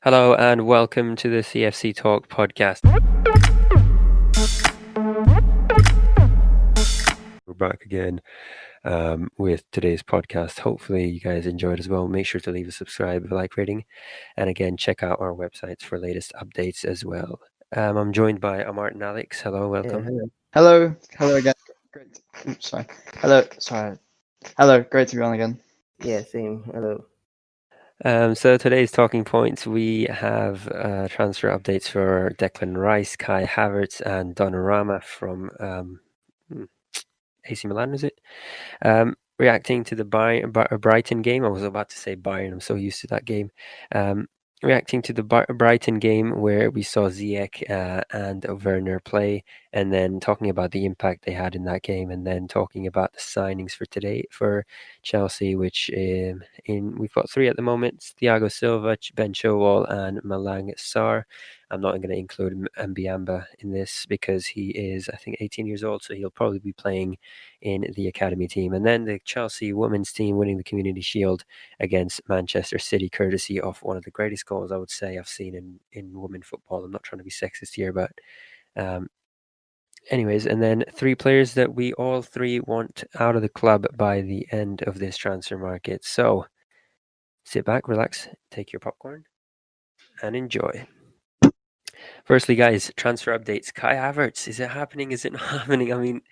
Hello and welcome to the CFCTALK podcast. We're back again with today's podcast. Hopefully you guys enjoyed as well. Make sure to leave a subscribe, a like rating, and again, check out our websites for latest updates as well. I'm joined by Amart and Alex. Hello, welcome. Hello again. Great. Sorry. Hello. Great to be on again. Yeah, same. Hello. So today's talking points, we have transfer updates for Declan Rice, Kai Havertz, and Donnarumma from AC Milan, is it? Reacting to the Brighton game. I was about to say Bayern. I'm so used to that game. Reacting to the Brighton game where we saw Ziyech and Werner play, and then talking about the impact they had in that game, and then talking about the signings for today for Chelsea, which we've got three at the moment: Thiago Silva, Ben Chilwell, and Malang Sarr. I'm not going to include Mbiamba in this because he is, I think, 18 years old, so he'll probably be playing in the academy team. And then the Chelsea women's team winning the Community Shield against Manchester City, courtesy of one of the greatest goals I would say I've seen in women football. I'm not trying to be sexist here, but anyways, and then three players that we all three want out of the club by the end of this transfer market. So sit back, relax, take your popcorn, and enjoy. Firstly, guys, transfer updates. Kai Havertz, is it happening? Is it not happening? I mean,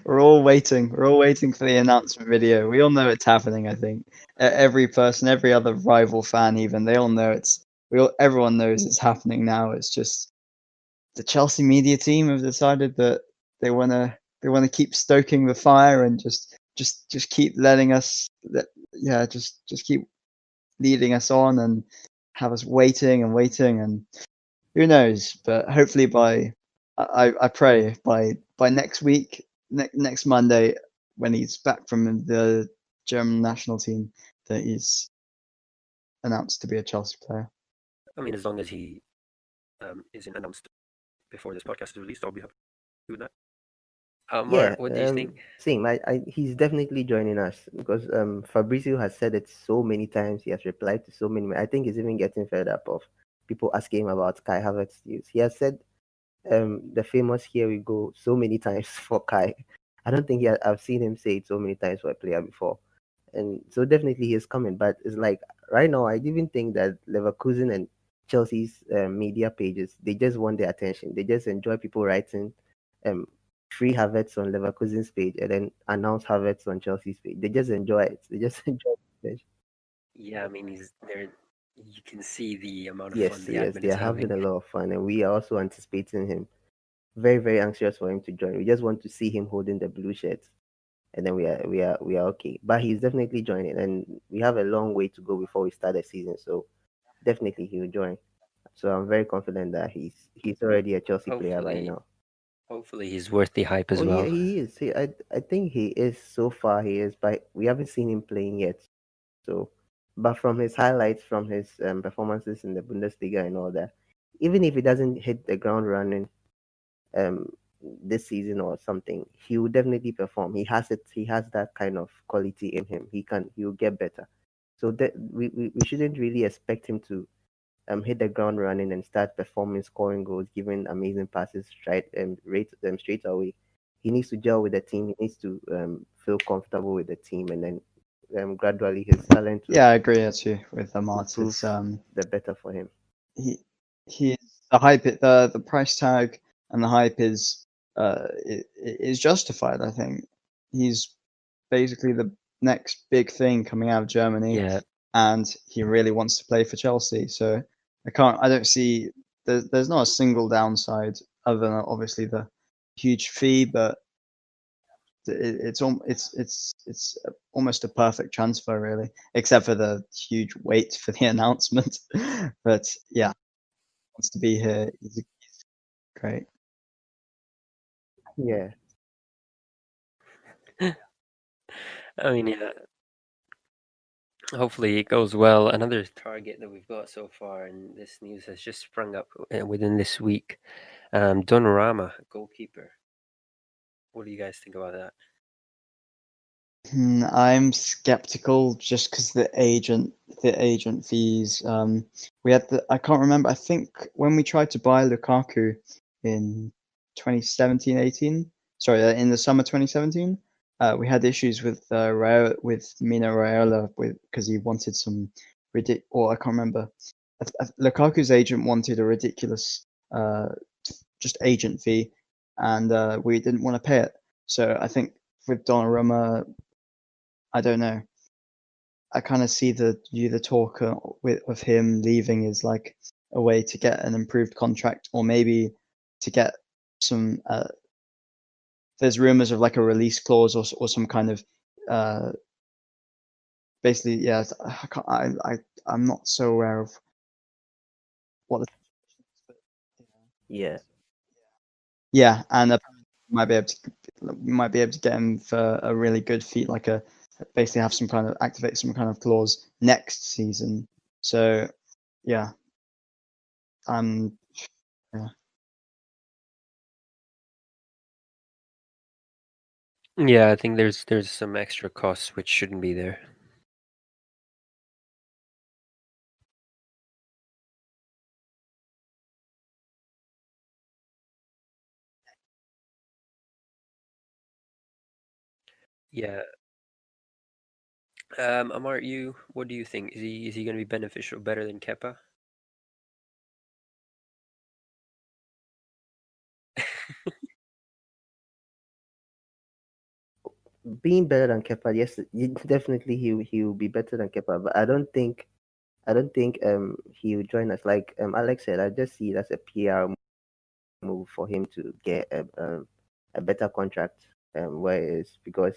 We're all waiting. We're all waiting for the announcement video. We all know it's happening. I think every person, every other rival fan, even they all know everyone knows it's happening now. It's just the Chelsea media team have decided that they wanna keep stoking the fire and just keep letting us, just keep leading us on and have us waiting and who knows? But hopefully I pray by next week, next Monday, when he's back from the German national team, that he's announced to be a Chelsea player. I mean, as long as he isn't announced before this podcast is released, I'll be happy with that. Amart, what do you think? Same. He's definitely joining us because Fabrizio has said it so many times. He has replied to so many. I think he's even getting fed up of people asking him about Kai Havertz news. He has said the famous "Here we go" so many times for Kai. I don't think I've seen him say it so many times for a player before, and so definitely he is coming. But it's like right now, I even think that Leverkusen and Chelsea's media pages, they just want their attention. They just enjoy people writing free Havertz on Leverkusen's page and then announce Havertz on Chelsea's page. They just enjoy it. They just enjoy it. Yeah, I mean, he's there. You can see the amount of Yes, fun the yes, admin they're is having having. a lot of fun, and we are also anticipating him. Very, very anxious for him to join. We just want to see him holding the blue shirts, and then we are okay. But he's definitely joining, and we have a long way to go before we start the season. So definitely he will join. So I'm very confident that he's already a Chelsea player right now. Hopefully, he's worth the hype as Oh well. yeah, he is. I think he is so far. He is, but we haven't seen him playing yet. So, but from his highlights, from his performances in the Bundesliga and all that, even if he doesn't hit the ground running um, this season or something, he will definitely perform. He has it. He has that kind of quality in him. He will get better. So that we shouldn't really expect him to hit the ground running and start performing, scoring goals, giving amazing passes straight away. He needs to gel with the team. He needs to feel comfortable with the team, and then gradually his talent. Yeah, I agree actually with Amart. It's the better for him. He the hype, the price tag and the hype is justified. I think he's basically the next big thing coming out of Germany. Yeah, and he really wants to play for Chelsea. So I don't see there's not a single downside other than obviously the huge fee, but it's almost a perfect transfer really, except for the huge wait for the announcement. But yeah, wants to be here. He's great. Yeah. I mean, yeah. Hopefully it goes well. Another target that we've got so far, and this news has just sprung up within this week. Donnarumma, goalkeeper. What do you guys think about that? I'm skeptical just because the agent fees. We had I can't remember. I think when we tried to buy Lukaku in 2017-18, sorry, in the summer 2017, we had issues with with Mino Raiola because he wanted some or I can't remember. Lukaku's agent wanted a ridiculous just agent fee, and we didn't want to pay it. So I think with Donnarumma, I don't know. I kind of see the talk of him leaving is like a way to get an improved contract, or maybe to get some. There's rumors of like a release clause or some kind of. Basically, yeah. I'm not so aware of what the. Yeah. Yeah, and we might be able to get him for a really good fee, like basically have some kind of activate some kind of clause next season. So, yeah, yeah. Yeah, I think there's some extra costs which shouldn't be there. Yeah. Amart, what do you think? Is he going to be beneficial, better than Kepa? Being better than Kepa, yes, definitely he will be better than Kepa, but I don't think he will join us. Like Alex said, I just see it as a PR move for him to get a better contract. Whereas because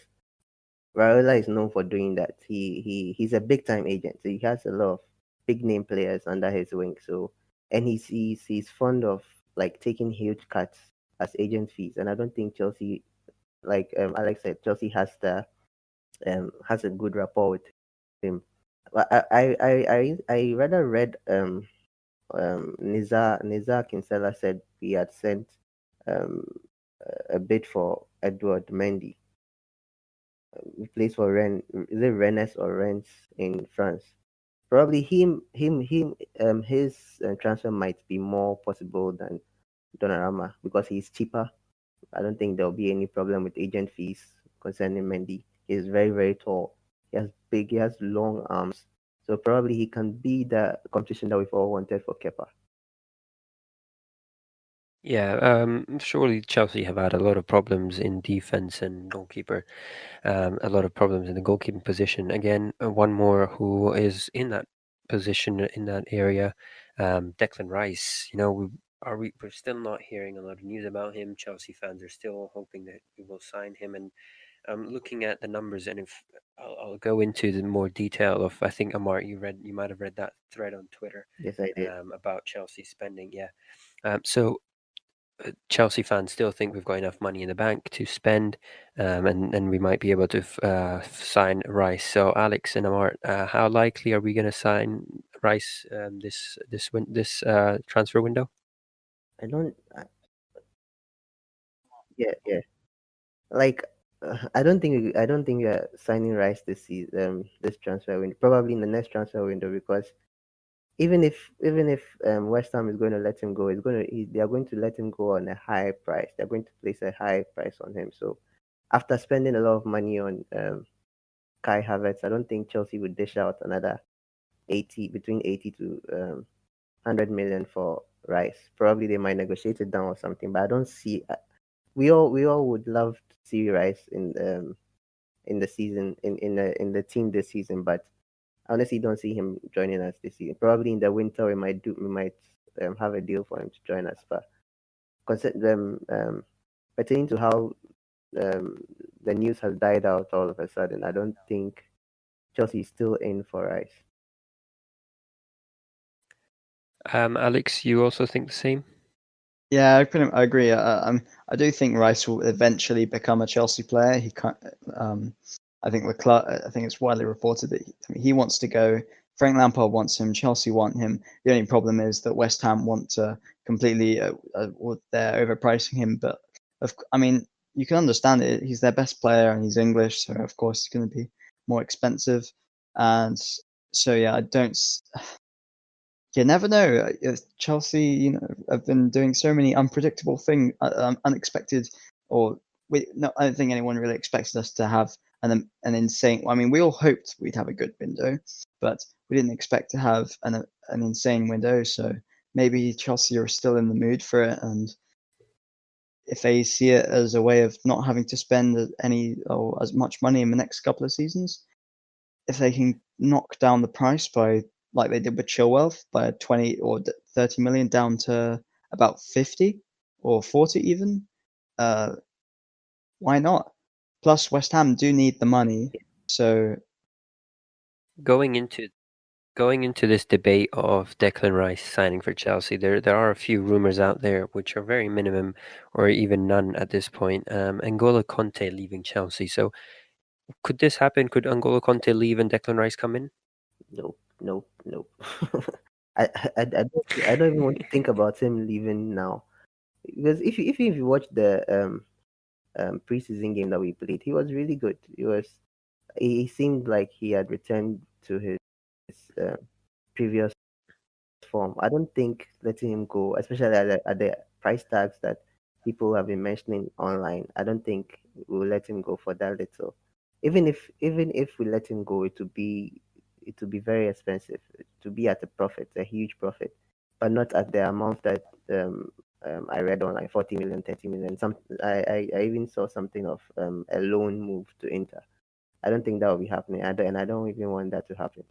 Raiola is known for doing that. He's a big time agent. So he has a lot of big name players under his wing. So and he's fond of like taking huge cuts as agent fees. And I don't think Chelsea, like Alex said, Chelsea has a good rapport with him. But I rather read Nizar Kinsella said he had sent um a bid for Edward Mendy. He plays for Is it Rennes or Rennes in France? Probably his transfer might be more possible than Donnarumma because he's cheaper. I don't think there'll be any problem with agent fees concerning Mendy. He's very, very tall. He has long arms. So probably he can be the competition that we've all wanted for Kepa. Yeah, surely Chelsea have had a lot of problems in defense and goalkeeper. A lot of problems in the goalkeeping position. Again, one more who is in that position in that area, Declan Rice. We're still not hearing a lot of news about him. Chelsea fans are still hoping that we will sign him. And looking at the numbers, and if I'll go into the more detail of, I think Amart, you might have read that thread on Twitter Yes, I did. about Chelsea spending. Yeah, so Chelsea fans still think we've got enough money in the bank to spend, and we might be able to sign Rice. So Alex and Amart, how likely are we going to sign Rice this transfer window? I don't. Yeah, yeah. Like I don't think we're signing Rice this season, this transfer window. Probably in the next transfer window because even if West Ham is going to let him go, they are going to let him go on a high price. They're going to place a high price on him. So after spending a lot of money on Kai Havertz, I don't think Chelsea would dish out another 80 to 100 million for Rice. Probably they might negotiate it down or something, but I don't see. We all would love to see Rice in the season in the team this season, but I honestly don't see him joining us this season. Probably in the winter we might have a deal for him to join us, but pertaining to how um, the news has died out all of a sudden, I don't think Chelsea is still in for Rice. Alex, you also think the same? Yeah, I agree. I do think Rice will eventually become a Chelsea player. He can't. I think I think it's widely reported that he wants to go. Frank Lampard wants him. Chelsea want him. The only problem is that West Ham want to completely. They're overpricing him. But I mean, you can understand it. He's their best player and he's English, so of course he's going to be more expensive. And so yeah, I don't. You never know. Chelsea, have been doing so many unpredictable things, unexpected, or no, I don't think anyone really expected us to have an insane. I mean, we all hoped we'd have a good window, but we didn't expect to have an insane window. So maybe Chelsea are still in the mood for it, and if they see it as a way of not having to spend any or as much money in the next couple of seasons, if they can knock down the price by like they did with Chilwell by 20 or 30 million down to about 50 or 40 even, uh, why not? Plus, West Ham do need the money, so Going into this debate of Declan Rice signing for Chelsea, there are a few rumors out there which are very minimum or even none at this point. N'Golo Conte leaving Chelsea. So could this happen? Could N'Golo Conte leave and Declan Rice come in? Nope, nope, nope. I don't even want to think about him leaving now, because if you watch the preseason game that we played, he was really good. He seemed like he had returned to his uh, previous form. I don't think letting him go, especially at the price tags that people have been mentioning online, I don't think we'll let him go for that little. Even if we let him go, it will be very expensive. To be at a profit, a huge profit, but not at the amount that I read online, 40 million, 30 million. I even saw something of a loan move to Inter. I don't think that will be happening. And I don't even want that to happen.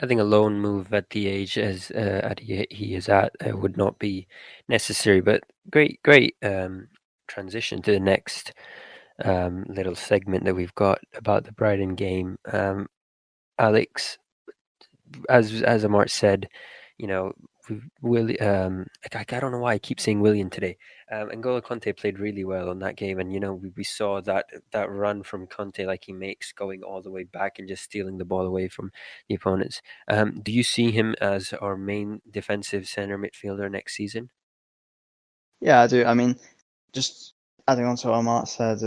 I think a loan move at the age as he is at would not be necessary. But great transition to the next little segment that we've got about the Brighton game. Alex, as Amart said, Willie. I don't know why I keep saying William today. N'Golo Conte played really well on that game, and we saw that run from Conte like he makes, going all the way back and just stealing the ball away from the opponents. Do you see him as our main defensive center midfielder next season? yeah, I do. I mean, just adding on to what Amart said,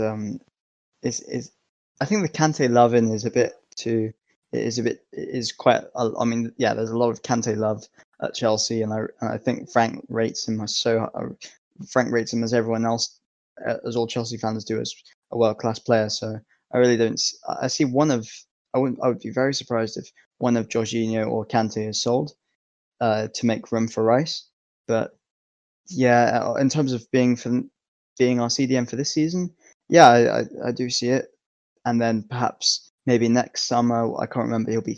is I think the Kante loving is a bit too. It is quite. I mean, yeah, there's a lot of Kante love at Chelsea, and I think Frank rates him Frank rates him as everyone else, as all Chelsea fans do, as a world class player. So I really don't. I see one of. I would be very surprised if one of Jorginho or Kante is sold, to make room for Rice. But yeah, in terms of being our CDM for this season, yeah, I do see it. And then perhaps maybe next summer, I can't remember. He'll be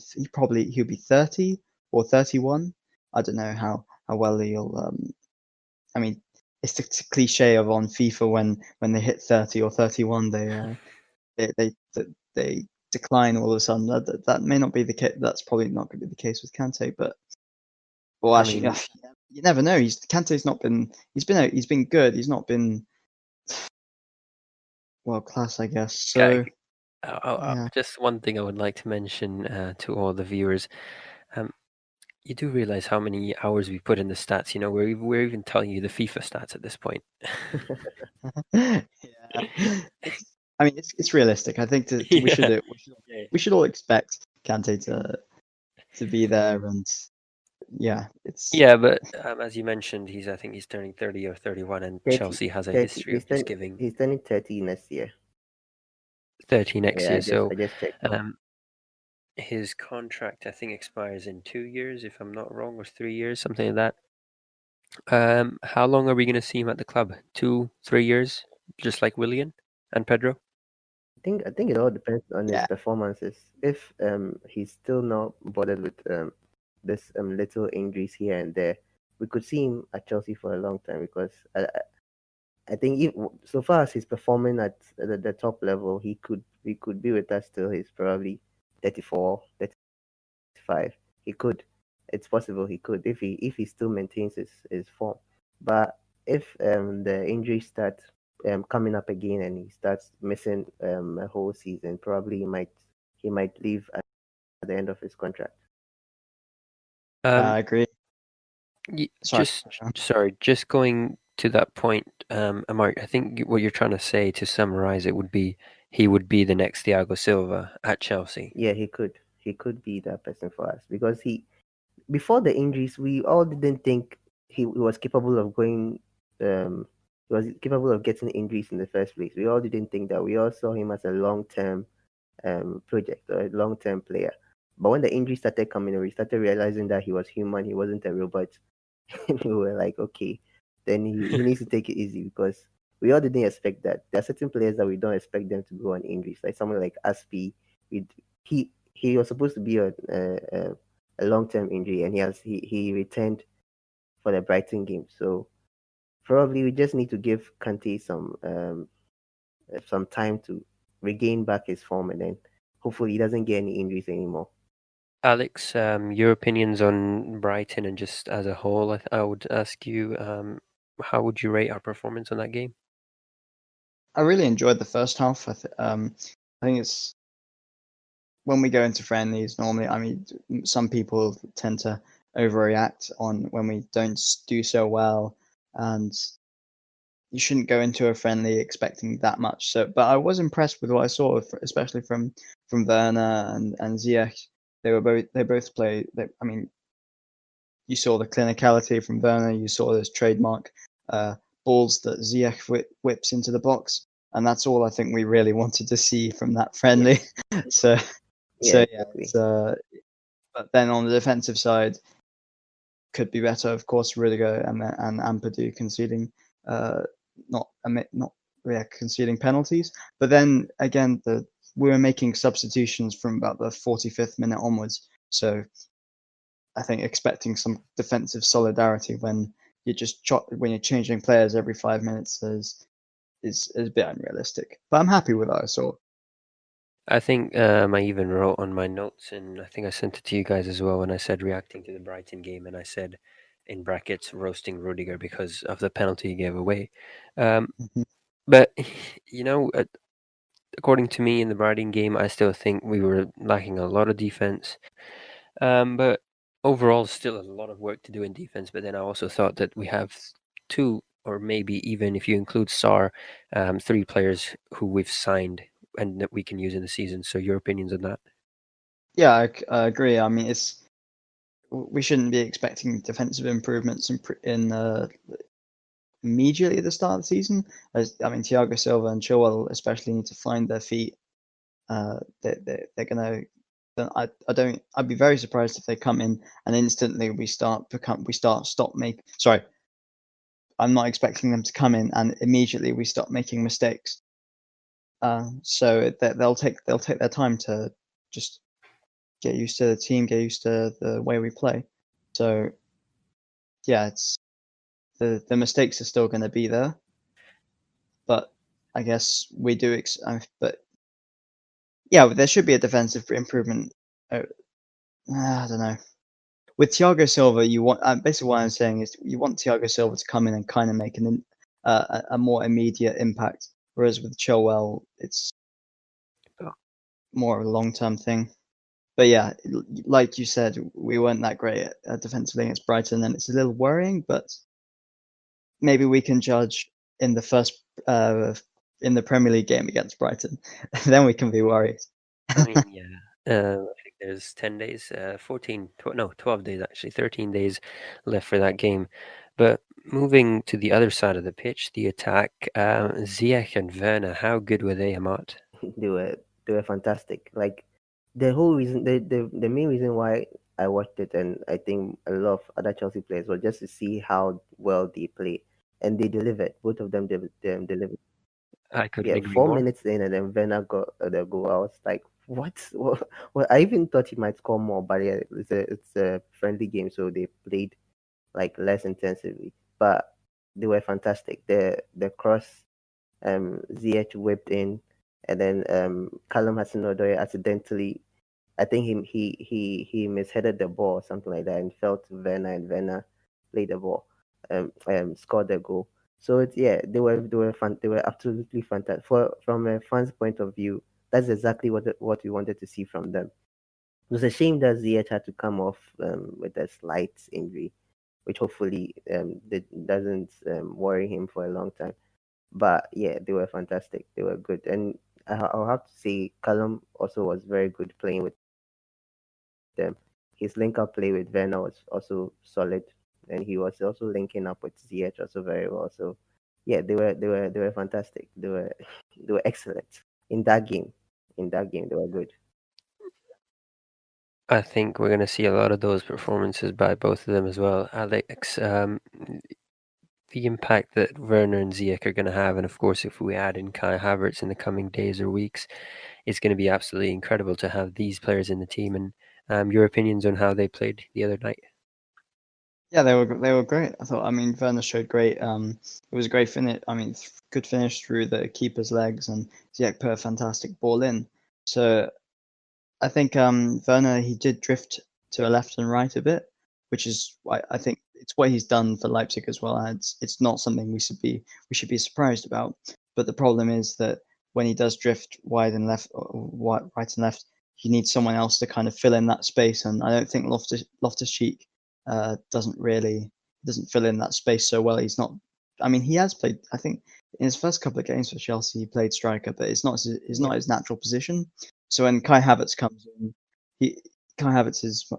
30 or 31. I don't know how well he'll. I mean, it's the cliche of on FIFA when they hit 30 or 31, they decline all of a sudden. That may not be the case. That's probably not going to be the case with Kante, but well, I actually, mean, you never know. Kante's not been. He's been good. He's not been world class, I guess. So yeah. Just one thing I would like to mention to all the viewers. You do realize how many hours we put in the stats. We're even telling you the FIFA stats at this point. Yeah. I mean, it's realistic. I think Yeah. we should all expect Kante to be there, and yeah, it's Yeah, but as you mentioned, I think he's turning 30 or 31, and 30, Chelsea has a 30. history of just giving He's turning 30 next year. 30 next Yeah, year. So I just checked now. his contract, I think, expires in 2 years, if I'm not wrong, or 3 years, something like that. How long are we going to see him at the club? 2-3 years, just like Willian and Pedro? I think it all depends on his yeah. performances. If he's still not bothered with this little injuries here and there, we could see him at Chelsea for a long time, because I think so far as he's performing at the top level, he could be with us till he's probably 34, 35. He could. It's possible he could, if he still maintains his form. But if the injuries start coming up again and he starts missing a whole season, probably he might leave at the end of his contract. I agree. Sorry. Just going to that point, Amart, I think what you're trying to say, to summarize it, would be he would be the next Thiago Silva at Chelsea. Yeah, he could. He could be that person for us because he before the injuries, we all didn't think he was capable of going. He was capable of getting injuries in the first place. We all didn't think that. We all saw him as a long-term project or a long-term player. But when the injuries started coming, we started realizing that he was human. He wasn't a robot. And we were like, okay, then he needs to take it easy because we all didn't expect that. There are certain players that we don't expect them to go on injuries, like someone like Aspi. He was supposed to be a long term injury, and he returned for the Brighton game. So probably we just need to give Kante some time to regain back his form, and then hopefully he doesn't get any injuries anymore. Alex, your opinions on Brighton and just as a whole, I would ask you, how would you rate our performance on that game? I really enjoyed the first half. I think it's when we go into friendlies normally. I mean, some people tend to overreact on when we don't do so well, and you shouldn't go into a friendly expecting that much. So, but I was impressed with what I saw, especially from Werner and Ziyech. They both play. I mean, you saw the clinicality from Werner. You saw those trademark balls that Ziyech whips into the box, and that's all I think we really wanted to see from that friendly. so, Yeah, yeah. exactly. But then on the defensive side, could be better. Of course, Rudiger and Ampadu conceding not conceding penalties. But then again, we were making substitutions from about the 45th minute onwards. So I think expecting some defensive solidarity when when you're changing players every 5 minutes is a bit unrealistic. But I'm happy with what I saw. I think I even wrote on my notes, and I think I sent it to you guys as well when I said reacting to the Brighton game, and I said in brackets roasting Rudiger because of the penalty he gave away. Mhm. But you know, according to me in the Brighton game, I still think we were lacking a lot of defense. But overall, still a lot of work to do in defense. But then I also thought that we have two, or maybe even if you include Sar, three players who we've signed and that we can use in the season. So your opinions on that? Yeah, I agree. I mean, we shouldn't be expecting defensive improvements in immediately at the start of the season. I mean, Thiago Silva and Chilwell especially need to find their feet. They're gonna. I don't. I'd be very surprised if they come in and instantly stop make. Sorry, I'm not expecting them to come in and immediately we stop making mistakes. So they'll take their time to just get used to the team, get used to the way we play. So yeah, it's the mistakes are still going to be there, but I guess we do. But yeah, there should be a defensive improvement. I don't know. With Thiago Silva, you want basically what I'm saying is you want Thiago Silva to come in and kind of make a more immediate impact, whereas with Chilwell, it's Oh, more of a long term thing. But yeah, like you said, we weren't that great defensively against Brighton, and it's a little worrying. But maybe we can judge in the first in the Premier League game against Brighton, then we can be worried. I mean, yeah. I think there's 10 days, 14, no, 12 days actually, 13 days left for that game. But moving to the other side of the pitch, the attack, Ziyech and Werner, how good were they, Amart? They were fantastic. Like the whole reason, the main reason why I watched it, and I think a lot of other Chelsea players was just to see how well they play, and they delivered. Both of them delivered. I couldn't Yeah, agree 4 minutes in, and then Werner got the goal. I was like, what? Well, I even thought he might score more, but yeah, it's a friendly game, so they played like less intensively. But they were fantastic. The cross Ziyech whipped in, and then Callum Hudson-Odoi accidentally, I think he misheaded the ball or something like that, and fell to Werner, and Werner played the ball, scored the goal. So it's yeah, they were fun. They were absolutely fantastic. From a fan's point of view, that's exactly what we wanted to see from them. It was a shame that Ziyech had to come off with a slight injury, which hopefully doesn't worry him for a long time. But yeah, they were fantastic. They were good, and I'll have to say Callum also was very good playing with them. His link-up play with Werner was also solid, and he was also linking up with Ziyech also very well. So yeah, they were fantastic. They were excellent in that game. In that game, they were good. I think we're going to see a lot of those performances by both of them as well. Alex, the impact that Werner and Ziyech are going to have, and of course, if we add in Kai Havertz in the coming days or weeks, it's going to be absolutely incredible to have these players in the team. And your opinions on how they played the other night? Yeah, they were great. I thought. I mean, Werner showed great. It was a great finish. I mean, good finish through the keeper's legs, and Ziyech put a fantastic ball in. So I think Werner, he did drift to a left and right a bit, which is I think it's what he's done for Leipzig as well. And it's not something we should be surprised about. But the problem is that when he does drift wide and left, or right and left, he needs someone else to kind of fill in that space. And I don't think Loftus-Cheek doesn't fill in that space so well. He's not. I mean, he has played. I think in his first couple of games for Chelsea, he played striker, but it's not his natural position. So when Kai Havertz comes in, Kai Havertz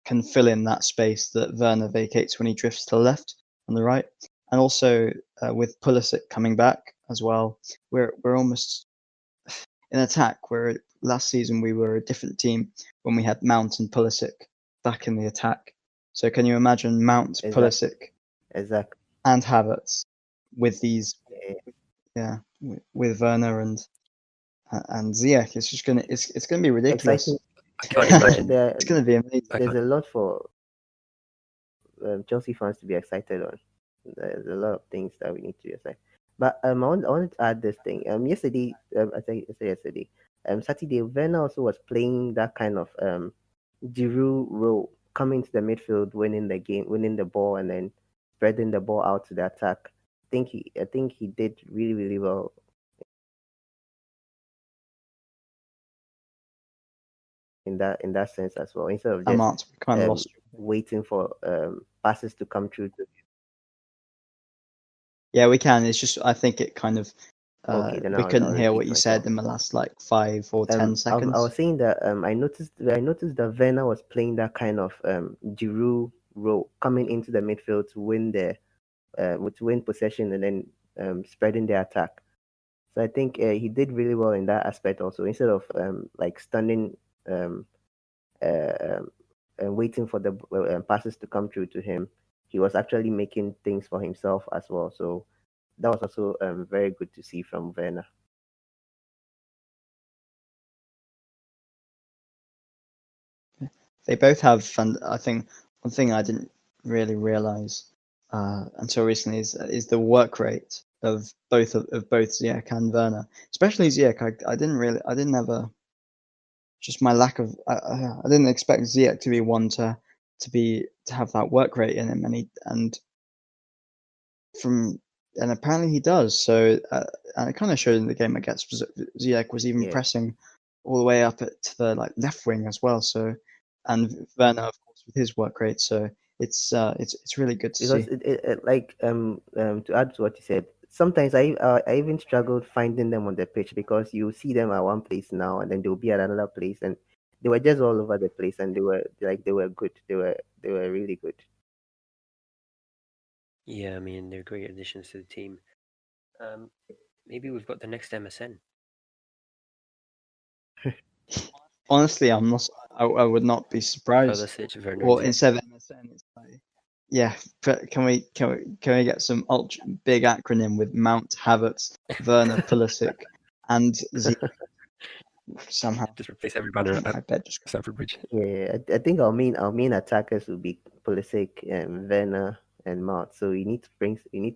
can fill in that space that Werner vacates when he drifts to the left and the right. And also with Pulisic coming back as well, we're almost in attack. Where last season we were a different team when we had Mount and Pulisic back in the attack. So can you imagine Mount, Pulisic, Exactly. and Havertz with these, Yeah. with Werner and Ziyech? It's gonna be ridiculous. Exciting. I can't imagine. It's gonna be amazing. There's a lot for Chelsea fans to be excited on. There's a lot of things that we need to be excited. But I wanted to add this thing. Yesterday, I think yesterday, Saturday, Werner also was playing that kind of Giroud role, coming to the midfield, winning the game, winning the ball, and then spreading the ball out to the attack. I think he did really, really well in that sense as well. Instead of just Amart kind of lost. waiting for passes to come through to. Yeah, we can. It's just I think it kind of Okay, then we I'll couldn't hear repeat what you myself. said in the last like 5 or 10 seconds. I was saying that I noticed that Werner was playing that kind of Giroud role, coming into the midfield to win possession and then spreading the attack. So I think he did really well in that aspect also. Instead of like standing and waiting for the passes to come through to him, he was actually making things for himself as well. So that was also very good to see from Werner. They both have fun. I think one thing I didn't really realize until recently is the work rate of both Ziyech and Werner, especially Ziyech. I didn't ever, just my lack of I didn't expect Ziyech to be one to have that work rate in him, and apparently he does. So and it kind of showed in the game against Ziyech was even pressing all the way up to the like left wing as well. So and Werner of course with his work rate. So it's really good to Because see. it like to add to what you said, sometimes I even struggled finding them on the pitch because you see them at one place now and then they'll be at another place, and they were just all over the place, and they were good. They were really good. Yeah, I mean, they're great additions to the team. Maybe we've got the next MSN. Honestly, I would not be surprised. Pulisic, Werner, Or Ziyech. instead of MSN, it's like, yeah. Can we get some ultra big acronym with Mount, Havertz, Werner, Pulisic, and Ziyech somehow? Just replace every banner I at bet just Stamford Bridge. Yeah, I think our main attackers will be Pulisic, Werner, and Mart. So you need to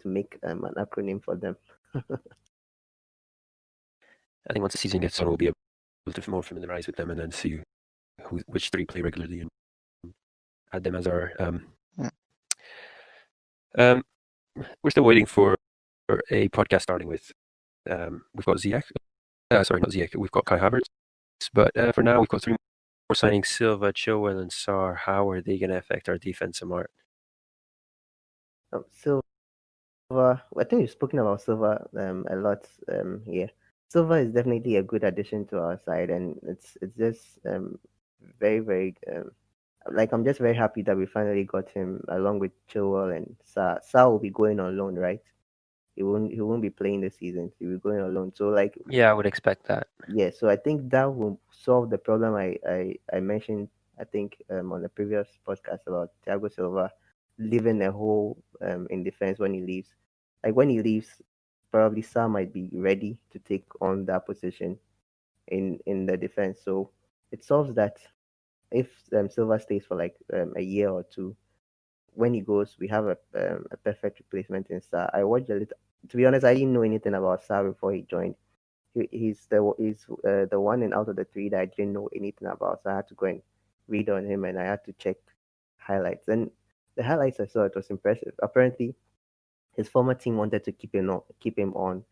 make an acronym for them. I think once the season gets on, we'll be able to more familiarize with them and then see which three play regularly and add them as our. We're still waiting for a podcast starting with. We've got Ziyech. Sorry, not Ziyech. We've got Kai Havertz. But for now, we've got three more signings: Silva, Chohan, and Sarr. How are they going to affect our defense, Amart? Silva, I think we've spoken about Silva a lot here. Silva is definitely a good addition to our side, and it's just very very like I'm just very happy that we finally got him along with Chilwell and Sa. Sa will be going on loan, right? He won't be playing this season. He'll be going on loan. So like Yeah, I would expect that. yeah, so I think that will solve the problem I mentioned, I think, on the previous podcast about Thiago Silva leaving a hole in defense when he leaves. Like when he leaves, probably Sam might be ready to take on that position in the defense. So it solves that. If Silva stays for like a year or two, when he goes, we have a perfect replacement in Sa. I watched a little. To be honest, I didn't know anything about Sa before he joined. He's the one and out of the three that I didn't know anything about. So I had to go and read on him, and I had to check highlights. And the highlights I saw, it was impressive. Apparently, his former team wanted to keep him on,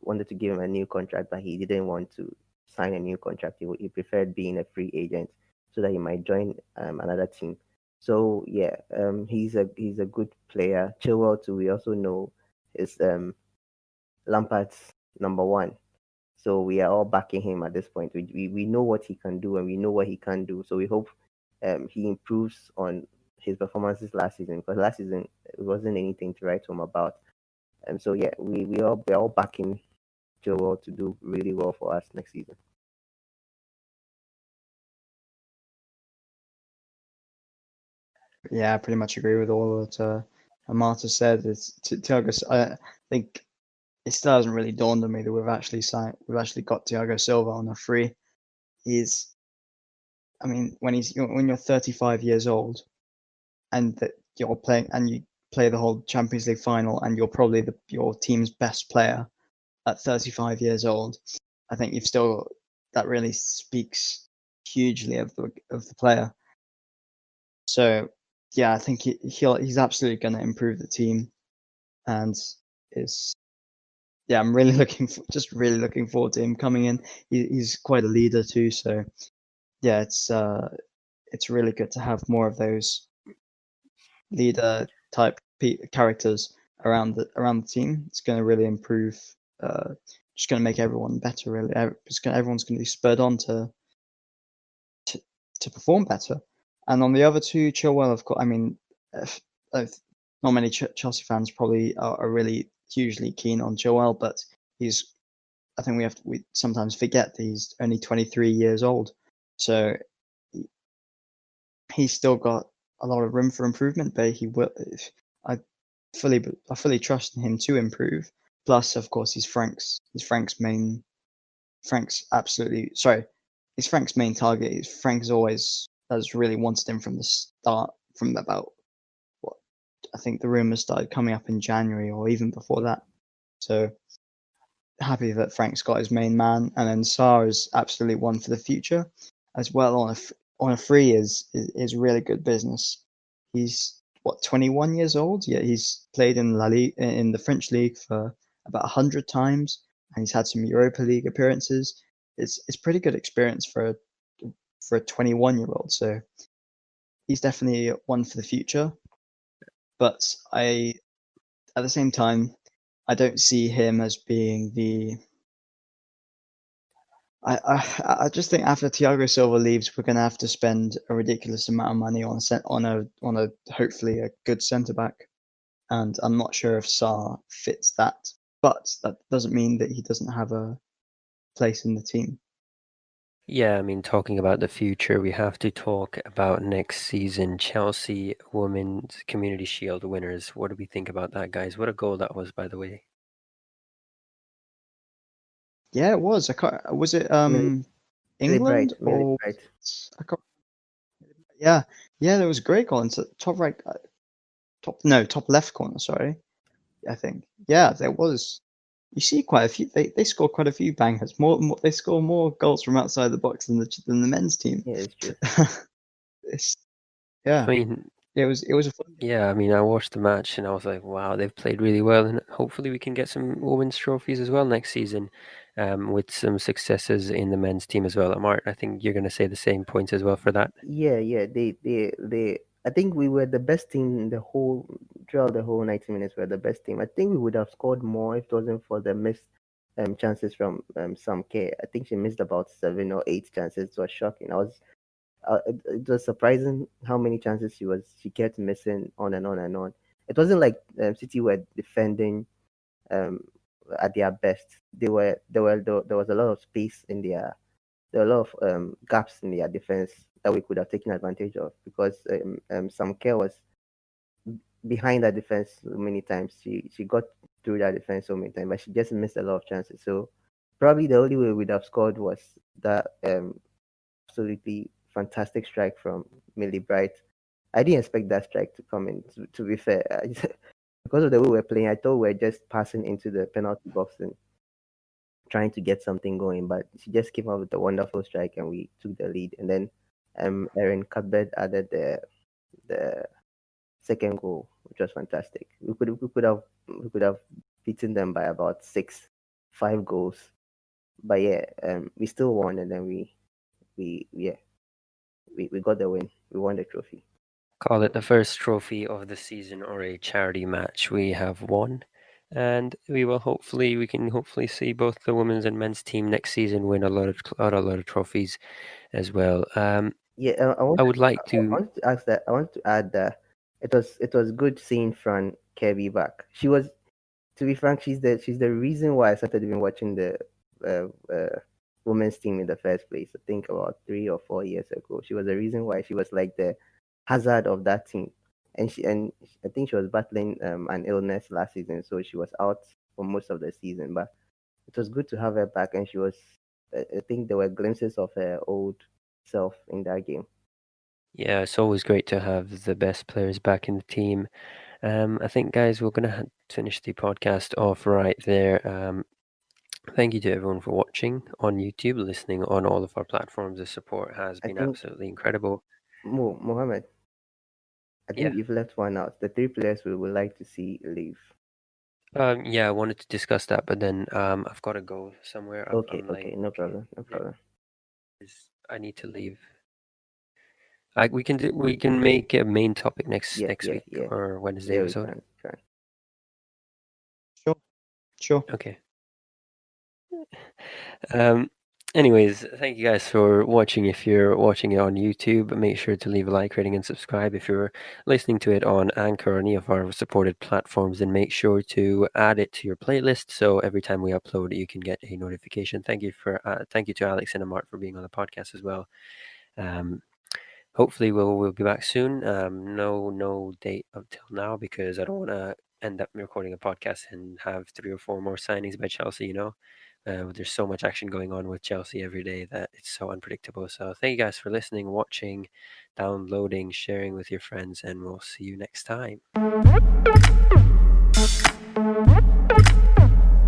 wanted to give him a new contract, but he didn't want to sign a new contract. He preferred being a free agent so that he might join another team. So yeah, he's a good player. Chilwell too. We also know is Lampard's number one. So we are all backing him at this point. We know what he can do and we know what he can do. So we hope he improves on his performances last season, because last season it wasn't anything to write home about. And so yeah, we're all backing Joel to do really well for us next season. Yeah, I pretty much agree with all that Amart said. It's Thiago. I think it still hasn't really dawned on me that we've actually got Thiago Silva on a free. I mean, when you're 35 years old and that you're playing and you play the whole Champions League final and you're probably your team's best player at 35 years old, I think that really speaks hugely of the player. So yeah, I think he's absolutely going to improve the team, and I'm really really looking forward to him coming in. He's quite a leader too, so yeah, it's really good to have more of those leader type characters around the team. It's going to really improve. Just going to make everyone better. Really, everyone's going to be spurred on to perform better. And on the other two, Chilwell, of course. I mean, not many Chelsea fans probably are really hugely keen on Chilwell, but he's. I think we sometimes forget that he's only 23 years old, so he's still got a lot of room for improvement. But he will. I fully trust in him to improve. Plus, of course, he's Frank's main. Frank's absolutely sorry. He's Frank's main target. Frank has really wanted him from the start. From about what I think the rumors started coming up in January or even before that. So happy that Frank's got his main man, and then Sarr is absolutely one for the future as well. On a free is really good business. He's 21 years old. Yeah, he's played in in the French league for about 100 times, and he's had some Europa League appearances. It's pretty good experience for a 21-year-old. So he's definitely one for the future. But at the same time, I don't see him as being the. I just think after Thiago Silva leaves, we're going to have to spend a ridiculous amount of money on a hopefully a good centre back, and I'm not sure if Sarr fits that. But that doesn't mean that he doesn't have a place in the team. Yeah, I mean, talking about the future, we have to talk about next season. Chelsea Women's Community Shield winners. What do we think about that, guys? What a goal that was, by the way. Yeah, it was. Was it England or Right. I can't, yeah, there was a great goal into top right, top left corner. Sorry, I think. Yeah, there was. You see quite a few. They score quite a few bangers. They score more goals from outside the box than the men's team. Yeah, it's true. Yeah, I mean, it was a fun game. yeah, I mean, I watched the match and I was like, wow, they've played really well, and hopefully we can get some women's trophies as well next season, with some successes in the men's team as well. Amart, I think you're going to say the same points as well for that. Yeah. I think we were the best team in the whole throughout the whole 90 minutes, we're the best team. I think we would have scored more if it wasn't for the missed chances from some K. I think she missed about 7 or 8 chances. It was shocking. It was surprising how many chances she kept missing on and on and on. It wasn't like City were defending um, at their best. There was a lot of space in there were a lot of gaps in their defense that we could have taken advantage of because Sam Kerr was behind that defense so many times. She got through that defense so many times, but she just missed a lot of chances. So probably the only way we'd have scored was that absolutely fantastic strike from Millie Bright. I didn't expect that strike to come in. To be fair, because of the way we're playing, I thought we were just passing into the penalty box and trying to get something going. But she just came up with a wonderful strike, and we took the lead. And then Erin Cuthbert added the second goal, which was fantastic. We could have beaten them by about 5 goals. But yeah, we still won, and then we got the win. We won the trophy. Call it the first trophy of the season or a charity match we have won. And we can hopefully see both the women's and men's team next season win a lot of trophies as well. Yeah, I would like I to. wanted to ask that. I want to add that it was good seeing Fran Kirby back. She was, to be frank, she's the reason why I started even watching the women's team in the first place. I think about 3 or 4 years ago. She was the reason why she was like the hazard of that team, and I think she was battling an illness last season, so she was out for most of the season. But it was good to have her back, and she was. I think there were glimpses of her old self in that game. Yeah, it's always great to have the best players back in the team. I think, guys, we're going to finish the podcast off right there. Thank you to everyone for watching on YouTube, listening on all of our platforms. The support has I been think absolutely incredible. Mohammed, I Yeah. think you've left one out. The 3 players we would like to see leave. Yeah, I wanted to discuss that, but then I've got to go somewhere. I'm Okay, late. no problem, no problem. I need to leave. We can make a main topic next week Yeah. or Wednesday Yeah, we episode. can. Sure. Okay. Um, anyways, thank you guys for watching. If you're watching it on YouTube, make sure to leave a like, rating, and subscribe. If you're listening to it on Anchor or any of our supported platforms, then make sure to add it to your playlist. So every time we upload, you can get a notification. Thank you to Alex and Amart for being on the podcast as well. Hopefully we'll be back soon. No date until now because I don't want to end up recording a podcast and have 3 or 4 more signings by Chelsea. There's so much action going on with Chelsea every day that it's so unpredictable. So thank you guys for listening, watching, downloading, sharing with your friends, and we'll see you next time.